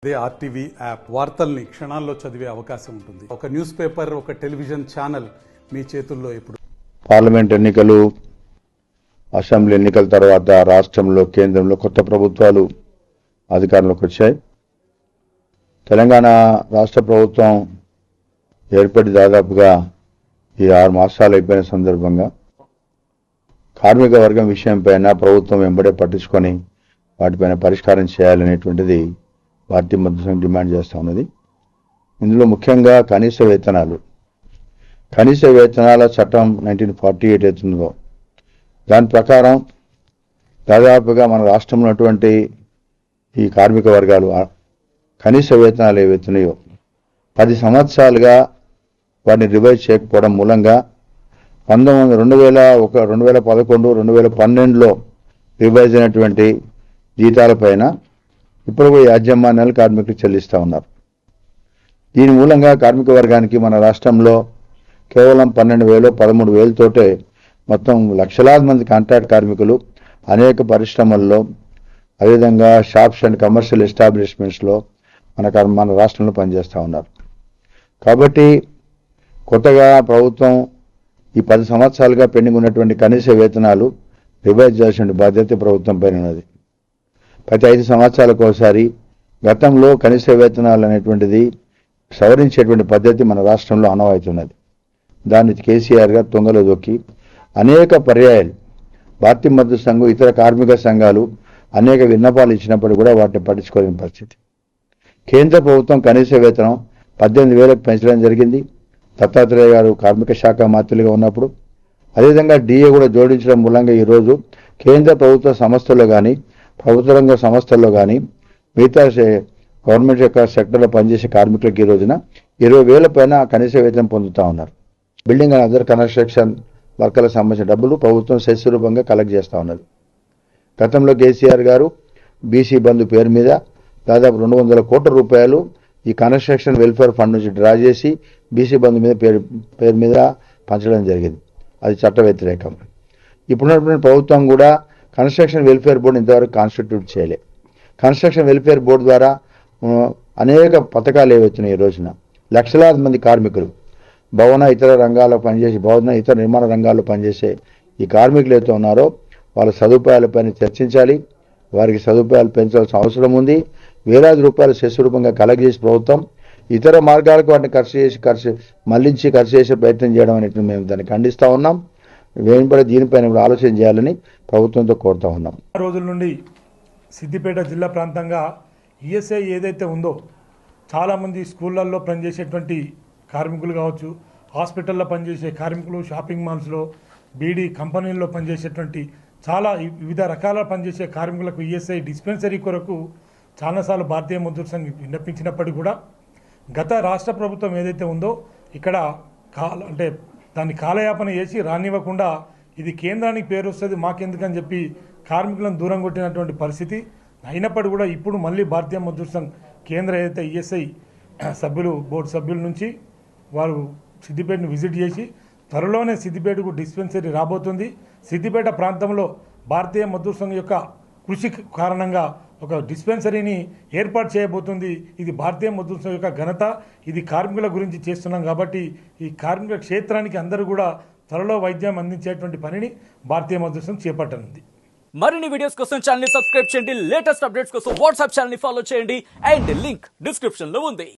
అదే RTV app వార్తల్ని క్షణాల్లో చదివే అవకాశం ఉంటుంది. ఒక న్యూస్ పేపర్, ఒక టెలివిజన్ ఛానల్ మీ చేతుల్లో ఇప్పుడు. పార్లమెంట్ ఎన్నికలు, అసెంబ్లీ ఎన్నికల తర్వాత రాష్ట్రంలో, కేంద్రంలో కొత్త ప్రభుత్వాలు అధికారంలోకి వచ్చాయి. తెలంగాణ రాష్ట్ర ప్రభుత్వం ఏర్పడి దాదాపుగా ఈ 6 మాసాలు అయిపోయిన సందర్భంగా కార్మిక వర్గం విషయంపైన ప్రభుత్వం వెంబడే పట్టించుకొని వాటిపైన పరిష్కారం చేయాలనేటువంటిది భారతీయ మజ్దూర్ సంఘ్ డిమాండ్ చేస్తూ ఉన్నది. ఇందులో ముఖ్యంగా కనీస వేతనాల చట్టం 1948 అవుతుందో దాని ప్రకారం దాదాపుగా మన రాష్ట్రంలో ఉన్నటువంటి ఈ కార్మిక వర్గాలు కనీస వేతనాలు ఏవైతున్నాయో 10 సంవత్సరాలుగా వాటిని రివైజ్ చేయకపోవడం మూలంగా 2011, 2012లో రివైజ్ అయినటువంటి జీతాలపైన ఇప్పుడు యాజమాన్యాలు కార్మికులు చెల్లిస్తూ ఉన్నారు. దీని మూలంగా కార్మిక వర్గానికి మన రాష్ట్రంలో కేవలం 12,000, 13,000 తోటే మొత్తం లక్షలాది మంది కాంట్రాక్ట్ కార్మికులు అనేక పరిశ్రమల్లో, అదేవిధంగా షాప్స్ అండ్ కమర్షియల్ ఎస్టాబ్లిష్మెంట్స్లో మన రాష్ట్రంలో పనిచేస్తూ ఉన్నారు. కాబట్టి కొత్తగా ప్రభుత్వం ఈ 10 సంవత్సరాలుగా పెండింగ్ ఉన్నటువంటి కనీస వేతనాలు రివైజ్ చేయాల్సిన బాధ్యత ప్రభుత్వం పైన ఉన్నది. ప్రతి 5 సంవత్సరాలకు ఒకసారి గతంలో కనీస వేతనాలు అనేటువంటిది సవరించేటువంటి పద్ధతి మన రాష్ట్రంలో ఆనవాయితున్నది. దాన్ని కేసీఆర్ గారు తొంగలో దొక్కి అనేక పర్యాయాలు భారతీయ మజ్దూర్ సంఘం, ఇతర కార్మిక సంఘాలు అనేక విన్నపాలు ఇచ్చినప్పుడు కూడా వాటిని పట్టించుకోలేని పరిస్థితి. కేంద్ర ప్రభుత్వం కనీస వేతనం 18,000కు పెంచడం జరిగింది. దత్తాత్రేయ గారు కార్మిక శాఖ మంత్రులుగా ఉన్నప్పుడు. అదేవిధంగా డిఏ కూడా జోడించడం మూలంగా ఈరోజు కేంద్ర ప్రభుత్వ సంస్థల్లో కానీ, ప్రభుత్వ రంగ సంస్థల్లో కానీ, మిగతా గవర్నమెంట్ యొక్క సెక్టర్లో పనిచేసే కార్మికులకు ఈ రోజున 20,000 పైన కనీస వేతనం పొందుతూ ఉన్నారు. బిల్డింగ్ అండ్ అదర్ కన్స్ట్రక్షన్ వర్కర్లకు సంబంధించిన డబ్బులు ప్రభుత్వం సెస్ రూపంగా కలెక్ట్ చేస్తూ ఉన్నది. గతంలో కేసీఆర్ గారు బీసీ బంధు పేరు మీద దాదాపు 200 కోట్ల రూపాయలు ఈ కన్స్ట్రక్షన్ వెల్ఫేర్ ఫండ్ నుంచి డ్రా చేసి బీసీ బంధు మీద పేరు మీద పంచడం జరిగింది. అది చట్ట వ్యతిరేకం. ఇప్పుడున్నటువంటి ప్రభుత్వం కూడా కన్స్ట్రక్షన్ వెల్ఫేర్ బోర్డు ఇంతవరకు కాన్స్టిట్యూట్ చేయలే. కన్స్ట్రక్షన్ వెల్ఫేర్ బోర్డు ద్వారా అనేక పథకాలు ఏవైతున్నాయి. ఈ రోజున లక్షలాది మంది కార్మికులు ఇతర నిర్మాణ రంగాల్లో పనిచేసే ఈ కార్మికులు అయితే ఉన్నారో వాళ్ళ సదుపాయాలపైన చర్చించాలి. వారికి సదుపాయాలు పెంచాల్సిన అవసరం ఉంది. వేలాది రూపాయలు సెస్ రూపంగా కలెక్ట్ చేసి ప్రభుత్వం ఇతర మార్గాలకు వాటిని ఖర్చు చేసే ప్రయత్నం చేయడం అనేది మేము దాన్ని ఖండిస్తూ ఉన్నాం. వెంబడి దీనిపైన కూడా ఆలోచన చేయాలని ప్రభుత్వంతో కోరుతా ఉన్నాం. రోజుల నుండి సిద్దిపేట జిల్లా ప్రాంతంగా ఈఎస్ఐ ఏదైతే ఉందో చాలామంది స్కూళ్ళల్లో పనిచేసేటువంటి కార్మికులు కావచ్చు, హాస్పిటల్లో పనిచేసే కార్మికులు, షాపింగ్ మాల్స్లో, బీడీ కంపెనీల్లో పనిచేసేటువంటి చాలా వివిధ రకాల పనిచేసే కార్మికులకు ఈఎస్ఐ డిస్పెన్సరీ కొరకు చాలాసార్లు భారతీయ మజ్దూర్ సంఘ్ విన్నపించినప్పటికీ కూడా గత రాష్ట్ర ప్రభుత్వం ఏదైతే ఉందో ఇక్కడ దాన్ని కాలయాపన చేసి రానివ్వకుండా ఇది కేంద్రానికి పేరు వస్తుంది మాకెందుకని చెప్పి కార్మికులను దూరం కొట్టినటువంటి పరిస్థితి అయినప్పటికీ కూడా ఇప్పుడు మళ్ళీ భారతీయ మజ్దూర్ సంఘ్ కేంద్ర ఏదైతే ఈఎస్ఐ బోర్డు సభ్యుల నుంచి వారు సిద్దిపేటను విజిట్ చేసి త్వరలోనే సిద్దిపేటకు డిస్పెన్సరీ రాబోతుంది. సిద్దిపేట ప్రాంతంలో భారతీయ మజ్దూర్ సంఘ్ యొక్క కృషి కారణంగా ఒక డిస్పెన్సరీని ఏర్పాటు చేయబోతుంది. ఇది భారతీయ మజ్దూర్ సంఘ్ యొక్క ఘనత. ఇది కార్మికుల గురించి చేస్తున్నాం కాబట్టి ఈ కార్మిక క్షేత్రానికి అందరూ కూడా త్వరలో వైద్యం అందించేటువంటి పనిని భారతీయ మజ్దూర్ సంఘ్ చేపట్టనుంది. మరిన్ని వీడియోస్ కోసం ఛానల్ ని సబ్స్క్రైబ్ చేయండి. లేటెస్ట్ అప్డేట్స్ కోసం వాట్సాప్ ఛానల్ ని ఫాలో చేయండి. అండ్ లింక్ డిస్క్రిప్షన్ లో ఉంది.